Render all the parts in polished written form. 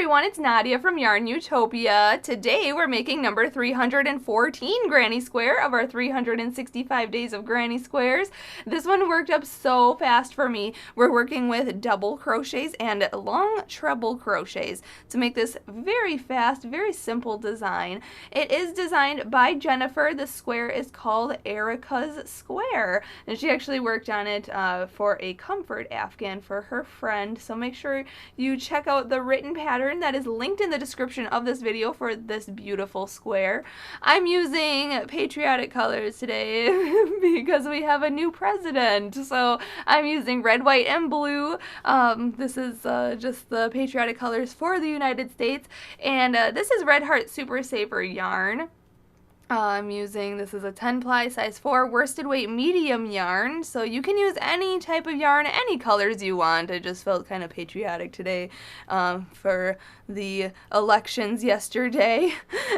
everyone, it's Nadia from YARNutopia. Today we're making number 314 granny square of our 365 days of granny squares. This one worked up so fast for me. We're working with double crochets and long treble crochets to make this very fast, very simple design. It is designed by Jennifer. The square is called Erica's Square, and she actually worked on it for a comfort afghan for her friend. So make sure you check out the written pattern that is linked in the description of this video for this beautiful square. I'm using patriotic colors today because we have a new president, so I'm using red, white, and blue. This is just the patriotic colors for the United States, and this is Red Heart Super Saver yarn. I'm using, this is a 10 ply size 4 worsted weight medium yarn, so you can use any type of yarn, any colors you want. I just felt kind of patriotic today for the elections yesterday.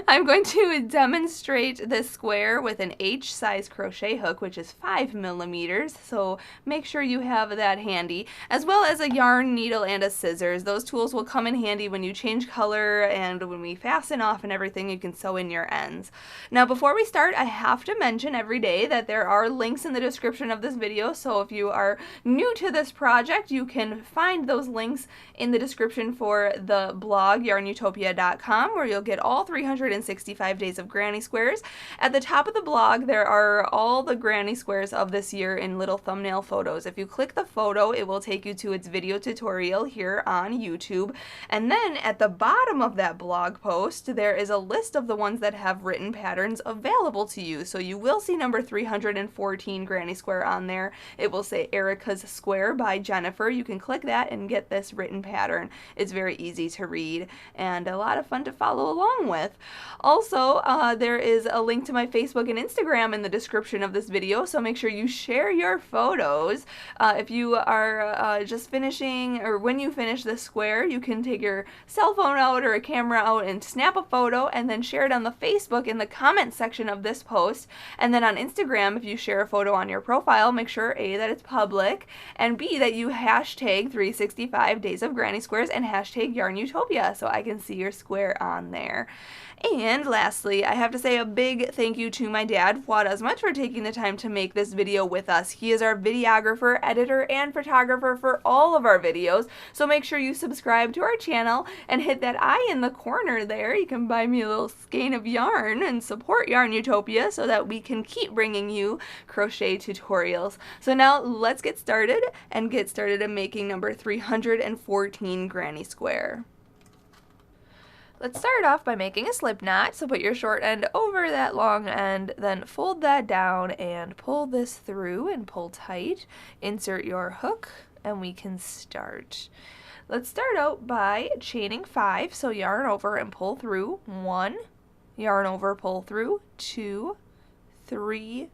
I'm going to demonstrate this square with an H size crochet hook, which is 5 millimeters, so make sure you have that handy, as well as a yarn needle and a scissors. Those tools will come in handy when you change color and when we fasten off and everything. You can sew in your ends. Now before we start, I have to mention every day that there are links in the description of this video, so if you are new to this project, you can find those links in the description for the blog, YARNutopia.com, where you'll get all 365 days of granny squares. At the top of the blog, there are all the granny squares of this year in little thumbnail photos. If you click the photo, it will take you to its video tutorial here on YouTube, and then at the bottom of that blog post, there is a list of the ones that have written patterns available to you. So you will see number 314 granny square on there. It will say Erica's Square by Jennifer. You can click that and get this written pattern. It's very easy to read and a lot of fun to follow along with. Also, there is a link to my Facebook and Instagram in the description of this video, so make sure you share your photos. If you are just finishing, or when you finish this square, you can take your cell phone out or a camera out and snap a photo and then share it on the Facebook in the comment section of this post. And then on Instagram, if you share a photo on your profile, make sure A, that it's public, and B, that you hashtag 365 days of granny squares and hashtag YARNutopia so I can see your square on there. And lastly, I have to say a big thank you to my dad, Fuad, Azmat, for taking the time to make this video with us. He is our videographer, editor, and photographer for all of our videos, so make sure you subscribe to our channel and hit that I in the corner there. You can buy me a little skein of yarn and support YARNutopia so that we can keep bringing you crochet tutorials. So now let's get started in making number 314 granny square. Let's start off by making a slip knot, so put your short end over that long end, then fold that down and pull this through and pull tight. Insert your hook and we can start. Let's start out by chaining 5, so yarn over and pull through 1, yarn over, pull through 2, 3,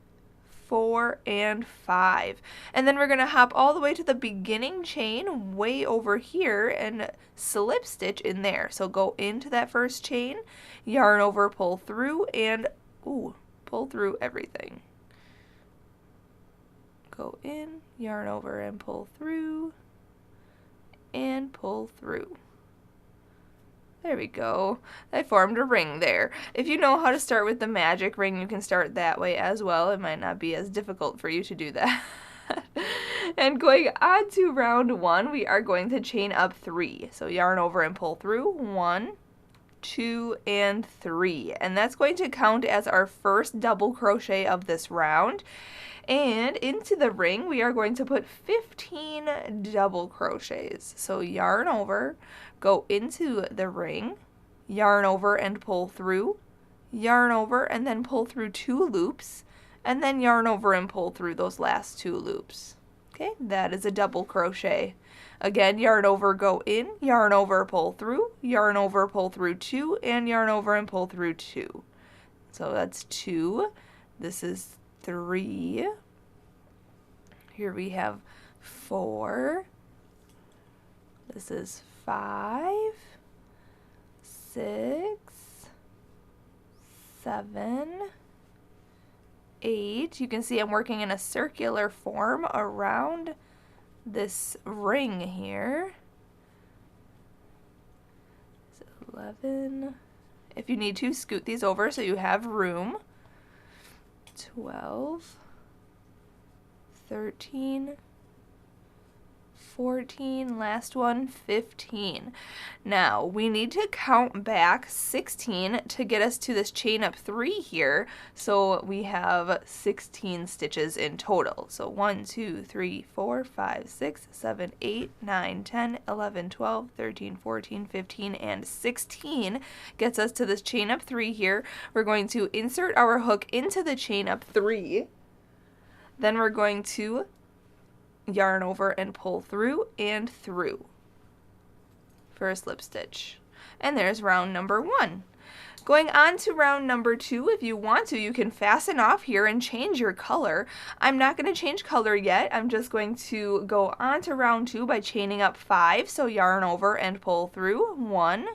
4, and 5. And then we're going to hop all the way to the beginning chain way over here and slip stitch in there. So go into that first chain, yarn over, pull through, and pull through everything. Go in, yarn over, and pull through, and pull through. There we go. I formed a ring there. If you know how to start with the magic ring, you can start that way as well. It might not be as difficult for you to do that. And going on to round 1, we are going to chain up 3. So yarn over and pull through 1, 2, and 3. And that's going to count as our first double crochet of this round. And into the ring, we are going to put 15 double crochets. So yarn over, go into the ring, yarn over and pull through, yarn over and then pull through 2 loops, and then yarn over and pull through those last 2 loops. Okay, that is a double crochet. Again, yarn over, go in, yarn over, pull through, yarn over, pull through 2, and yarn over and pull through 2. So that's 2. This is 3. Here we have 4. This is 5, 6, 7, 8. You can see I'm working in a circular form around this ring here. 11. If you need to, scoot these over so you have room. 12, 13, 14, last one, 15. Now, we need to count back 16 to get us to this chain up 3 here, so we have 16 stitches in total. So 1, 2, 3, 4, 5, 6, 7, 8, 9, 10, 11, 12, 13, 14, 15, and 16 gets us to this chain up 3 here. We're going to insert our hook into the chain up 3. Then we're going to yarn over and pull through and through for a slip stitch. And there's round number 1. Going on to round number 2, if you want to, you can fasten off here and change your color. I'm not going to change color yet. I'm just going to go on to round 2 by chaining up 5. So yarn over and pull through. 1,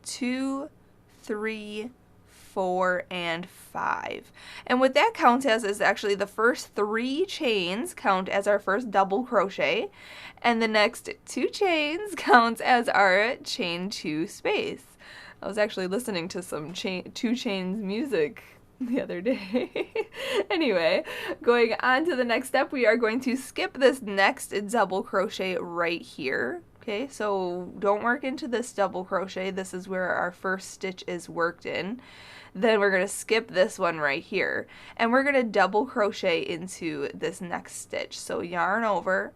2, 3, 4, and 5. And what that counts as is actually the first 3 chains count as our first double crochet, and the next 2 chains counts as our chain 2 space. I was actually listening to some 2 chains music the other day. Anyway, going on to the next step, we are going to skip this next double crochet right here. Okay, so don't work into this double crochet. This is where our first stitch is worked in. Then we're going to skip this one right here, and we're going to double crochet into this next stitch. So yarn over,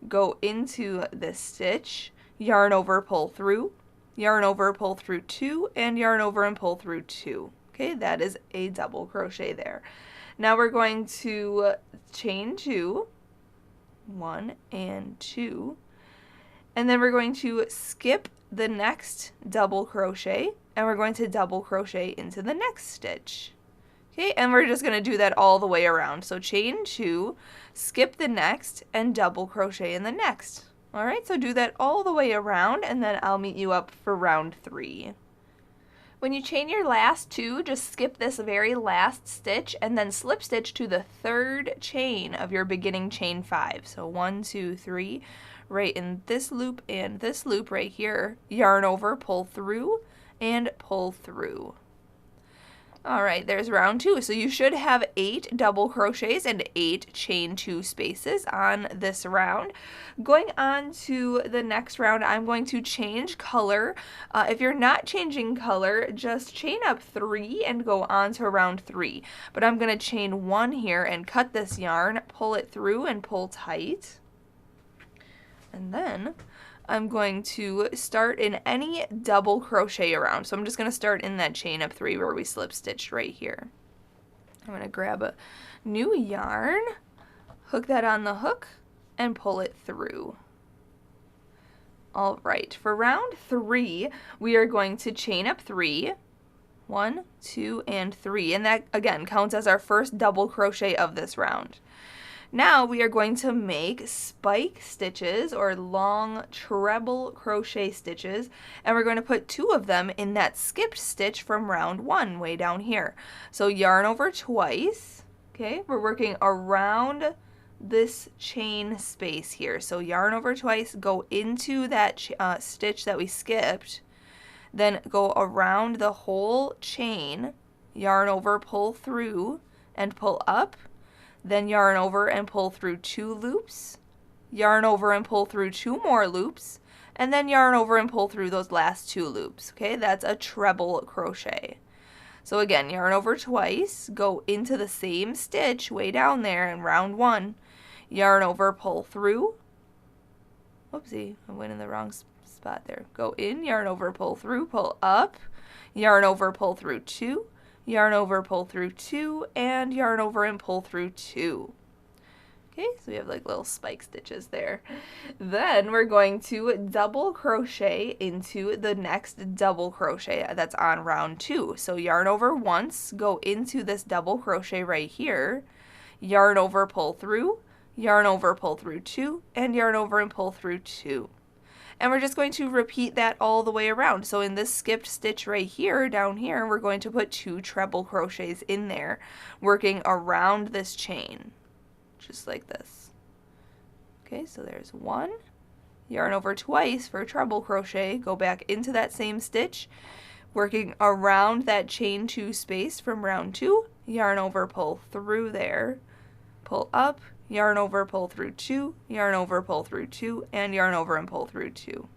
go into this stitch, yarn over, pull through, yarn over, pull through 2, and yarn over and pull through 2. Okay, that is a double crochet there. Now we're going to chain 2, 1 and 2, and then we're going to skip the next double crochet, and we're going to double crochet into the next stitch. Okay, and we're just going to do that all the way around. So chain 2, skip the next, and double crochet in the next. Alright, so do that all the way around, and then I'll meet you up for round 3. When you chain your last 2, just skip this very last stitch and then slip stitch to the 3rd chain of your beginning chain 5. So 1, 2, 3, right in this loop and this loop right here. Yarn over, pull through, and pull through. Alright, there's round 2. So you should have 8 double crochets and 8 chain 2 spaces on this round. Going on to the next round, I'm going to change color. If you're not changing color, just chain up 3 and go on to round 3. But I'm going to chain 1 here and cut this yarn, pull it through and pull tight. And then I'm going to start in any double crochet around. So I'm just going to start in that chain up 3 where we slip stitched right here. I'm going to grab a new yarn, hook that on the hook, and pull it through. All right, for round 3, we are going to chain up 3, 1, 2, and 3, and that again counts as our first double crochet of this round. Now we are going to make spike stitches or long treble crochet stitches, and we're going to put 2 of them in that skipped stitch from round 1 way down here. So yarn over twice, okay, we're working around this chain space here. So yarn over twice, go into that stitch that we skipped, then go around the whole chain, yarn over, pull through, and pull up. Then yarn over and pull through 2 loops, yarn over and pull through 2 more loops, and then yarn over and pull through those last 2 loops. Okay, that's a treble crochet. So again, yarn over twice, go into the same stitch way down there in round 1, yarn over, pull through. Whoopsie, I went in the wrong spot there. Go in, yarn over, pull through, pull up, yarn over, pull through 2, yarn over, pull through 2, and yarn over and pull through 2. Okay, so we have like little spike stitches there. Then we're going to double crochet into the next double crochet that's on round 2. So yarn over once, go into this double crochet right here, yarn over, pull through, yarn over, pull through 2, and yarn over and pull through 2. And we're just going to repeat that all the way around. So in this skipped stitch right here, down here, we're going to put 2 treble crochets in there, working around this chain, just like this. Okay, so there's 1, yarn over twice for treble crochet, go back into that same stitch, working around that chain 2 space from round 2, yarn over, pull through there, pull up, yarn over, pull through 2, yarn over, pull through 2, and yarn over and pull through 2.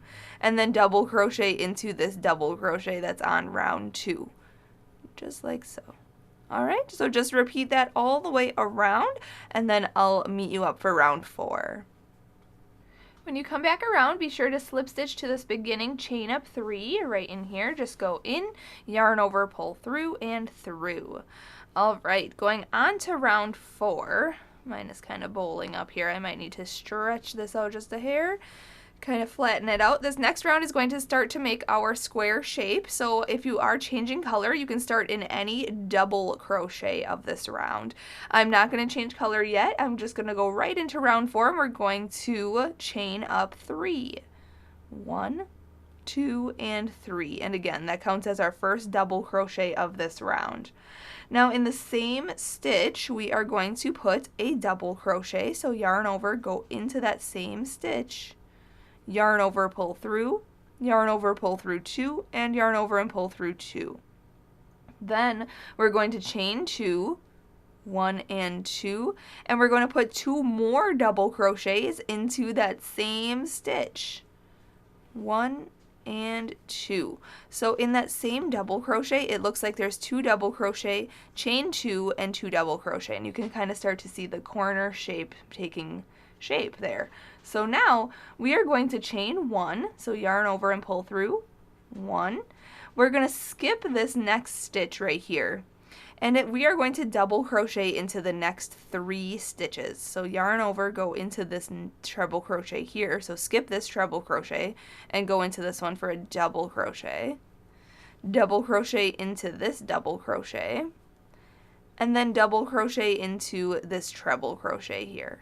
And then double crochet into this double crochet that's on round 2, just like so. Alright, so just repeat that all the way around, and then I'll meet you up for round 4. When you come back around, be sure to slip stitch to this beginning chain up 3 right in here. Just go in, yarn over, pull through, and through. Alright, going on to round 4. Mine is kind of bowling up here. I might need to stretch this out just a hair. Kind of flatten it out. This next round is going to start to make our square shape. So if you are changing color, you can start in any double crochet of this round. I'm not going to change color yet. I'm just going to go right into round 4 and we're going to chain up 3. 1, 2, and 3. And again, that counts as our first double crochet of this round. Now in the same stitch, we are going to put a double crochet. So yarn over, go into that same stitch, yarn over, pull through, yarn over, pull through 2, and yarn over and pull through 2. Then we're going to chain 2, 1 and 2, and we're going to put 2 more double crochets into that same stitch. 1 and 2. So in that same double crochet, it looks like there's 2 double crochet, chain 2, and 2 double crochet, and you can kind of start to see the corner shape taking shape there. So now we are going to chain 1, so yarn over and pull through 1. We're going to skip this next stitch right here, and we are going to double crochet into the next 3 stitches. So yarn over, go into this treble crochet here, so skip this treble crochet and go into this one for a double crochet into this double crochet, and then double crochet into this treble crochet here.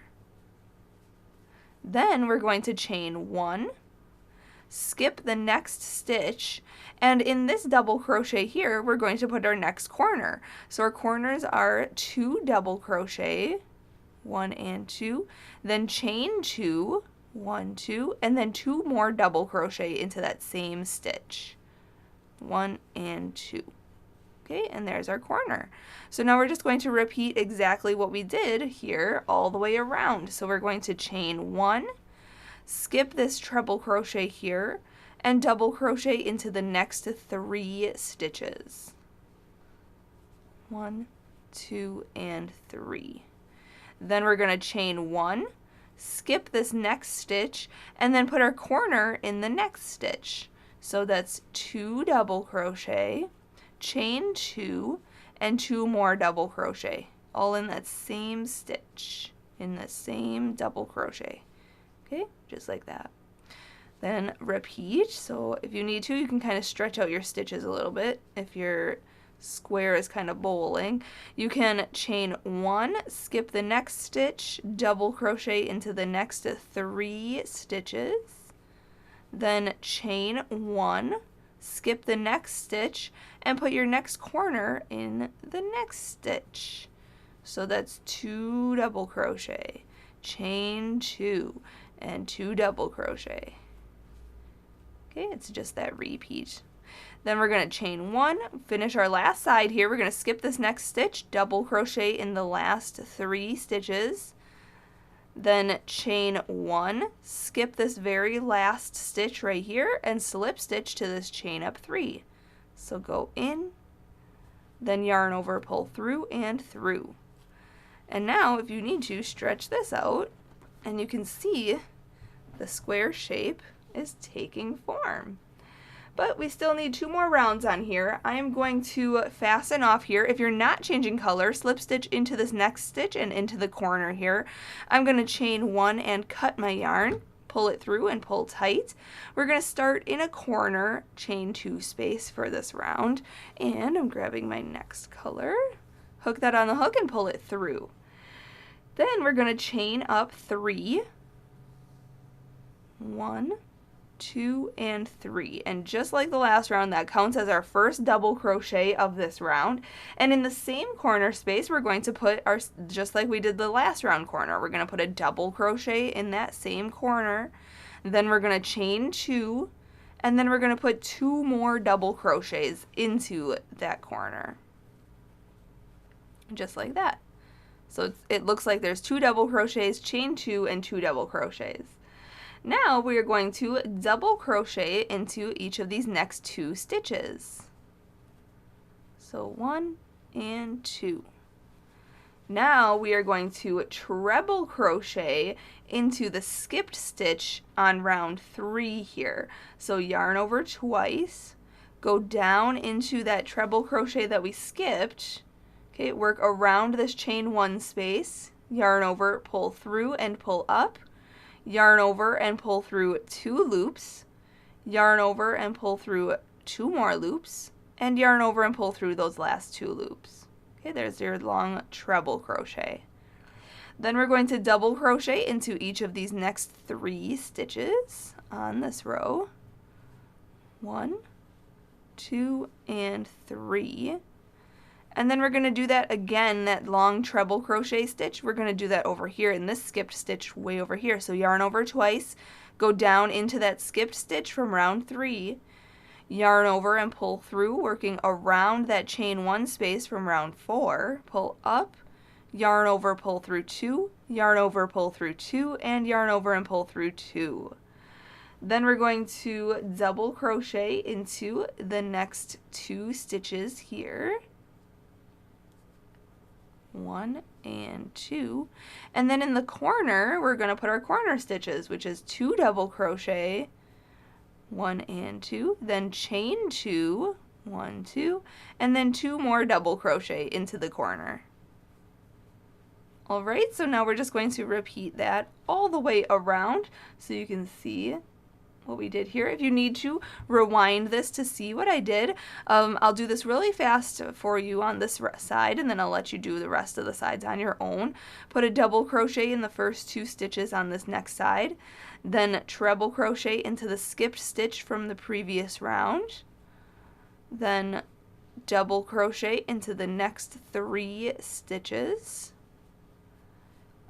Then we're going to chain 1, skip the next stitch, and in this double crochet here, we're going to put our next corner. So our corners are 2 double crochet, 1 and 2, then chain 2, 1, 2, and then 2 more double crochet into that same stitch, 1 and 2. Okay, and there's our corner. So now we're just going to repeat exactly what we did here all the way around. So we're going to chain 1, skip this treble crochet here, and double crochet into the next 3 stitches. 1, 2, and 3. Then we're going to chain 1, skip this next stitch, and then put our corner in the next stitch. So that's 2 double crochet, chain 2, and 2 more double crochet, all in that same stitch, in the same double crochet. Okay, just like that. Then repeat. So if you need to, you can kind of stretch out your stitches a little bit. If your square is kind of bowling, you can chain 1, skip the next stitch, double crochet into the next 3 stitches, then chain 1, skip the next stitch, and put your next corner in the next stitch. So that's 2 double crochet, chain 2, and 2 double crochet. Okay, it's just that repeat. Then we're going to chain 1, finish our last side here. We're going to skip this next stitch, double crochet in the last 3 stitches, then chain 1, skip this very last stitch right here, and slip stitch to this chain up 3. So go in, then yarn over, pull through, and through. And now if you need to, stretch this out, and you can see the square shape is taking form. But we still need 2 more rounds on here. I am going to fasten off here. If you're not changing color, slip stitch into this next stitch and into the corner here. I'm going to chain 1 and cut my yarn, pull it through and pull tight. We're going to start in a corner, chain 2 space for this round, and I'm grabbing my next color, hook that on the hook and pull it through. Then we're going to chain up 3, 1, 2, and 3, and just like the last round, that counts as our first double crochet of this round. And in the same corner space, we're going to put our, just like we did the last round corner, we're going to put a double crochet in that same corner, Then we're going to chain 2, and then we're going to put 2 more double crochets into that corner. Just like that. So it looks like there's 2 double crochets, chain 2, and 2 double crochets. Now we are going to double crochet into each of these next 2 stitches. So 1 and 2. Now we are going to treble crochet into the skipped stitch on round 3 here. So yarn over twice, go down into that treble crochet that we skipped. Okay, work around this chain 1 space, yarn over, pull through and pull up, yarn over and pull through 2 loops, yarn over and pull through 2 more loops, and yarn over and pull through those last 2 loops. Okay, there's your long treble crochet. Then we're going to double crochet into each of these next 3 stitches on this row. 1, 2, and 3. And then we're going to do that again, that long treble crochet stitch. We're going to do that over here in this skipped stitch way over here. So yarn over twice, go down into that skipped stitch from round 3, yarn over and pull through, working around that chain 1 space from round 4, pull up, yarn over, pull through 2, yarn over, pull through 2, and yarn over and pull through 2. Then we're going to double crochet into the next 2 stitches here. 1 and 2, and then in the corner we're going to put our corner stitches, which is 2 double crochet, 1 and 2, then chain 2, 1, 2, and then 2 more double crochet into the corner. Alright, so now we're just going to repeat that all the way around so you can see what we did here. If you need to, rewind this to see what I did. I'll do this really fast for you on this side, and then I'll let you do the rest of the sides on your own. Put a double crochet in the first 2 stitches on this next side, then treble crochet into the skipped stitch from the previous round, then double crochet into the next 3 stitches,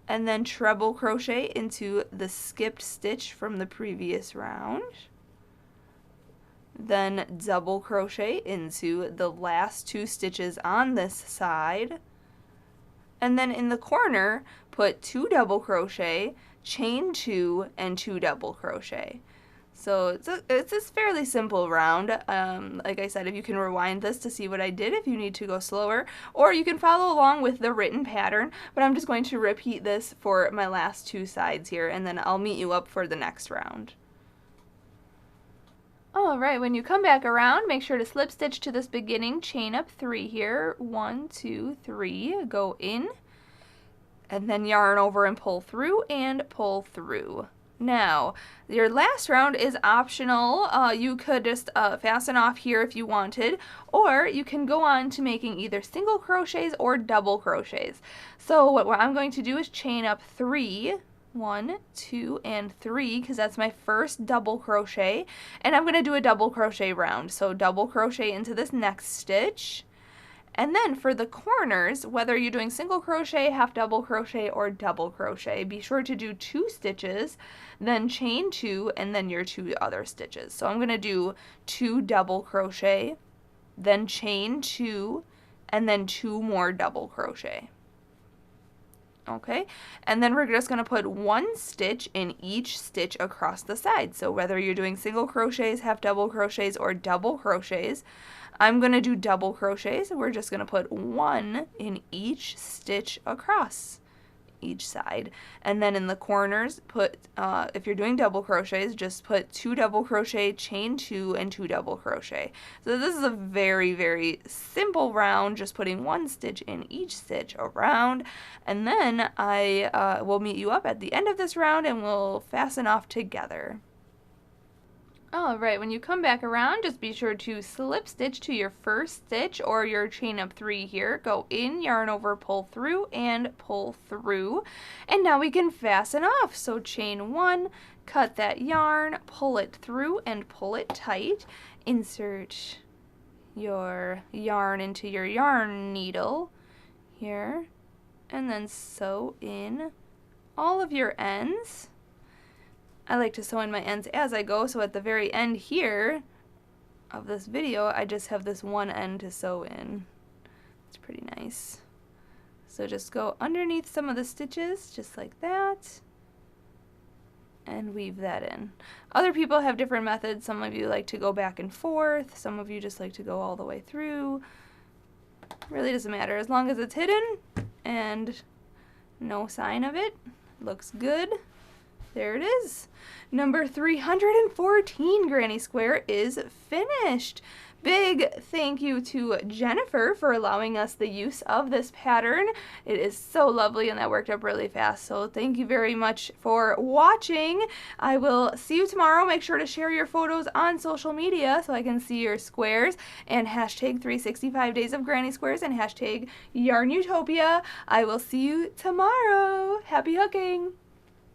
and then treble crochet into the skipped stitch from the previous round, then double crochet into the last 2 stitches on this side, and then in the corner put 2 double crochet, chain 2, and 2 double crochet. So it's a fairly simple round. Like I said, if you can rewind this to see what I did if you need to go slower, or you can follow along with the written pattern, but I'm just going to repeat this for my last 2 sides here, and then I'll meet you up for the next round. Alright, when you come back around, make sure to slip stitch to this beginning, chain up 3 here, 1, 2, 3, go in, and then yarn over and pull through and pull through. Now, your last round is optional. You could just fasten off here if you wanted, or you can go on to making either single crochets or double crochets. So what I'm going to do is chain up 3, 1, 2, and 3, because that's my first double crochet, and I'm going to do a double crochet round. So double crochet into this next stitch. And then for the corners, whether you're doing single crochet, half double crochet, or double crochet, be sure to do 2 stitches, then chain 2, and then your 2 other stitches. So I'm going to do 2 double crochet, then chain 2, and then 2 more double crochet. Okay, and then we're just going to put 1 stitch in each stitch across the side. So whether you're doing single crochets, half double crochets, or double crochets, I'm going to do double crochets. We're just going to put 1 in each stitch across each side. And then in the corners, put, if you're doing double crochets, just put 2 double crochet, chain 2, and 2 double crochet. So this is a very, very simple round, just putting 1 stitch in each stitch around. And then I will meet you up at the end of this round and we'll fasten off together. Alright, when you come back around, just be sure to slip stitch to your first stitch or your chain up 3 here. Go in, yarn over, pull through, and pull through. And now we can fasten off. So chain 1, cut that yarn, pull it through, and pull it tight. Insert your yarn into your yarn needle here, and then sew in all of your ends. I like to sew in my ends as I go, so at the very end here of this video, I just have this one end to sew in. It's pretty nice. So just go underneath some of the stitches, just like that, and weave that in. Other people have different methods. Some of you like to go back and forth. Some of you just like to go all the way through. Really doesn't matter. As long as it's hidden and no sign of it, looks good. There it is. Number 314 granny square is finished. Big thank you to Jennifer for allowing us the use of this pattern. It is so lovely and that worked up really fast. So thank you very much for watching. I will see you tomorrow. Make sure to share your photos on social media so I can see your squares, and hashtag 365 days of granny squares and hashtag YARNutopia. I will see you tomorrow. Happy hooking!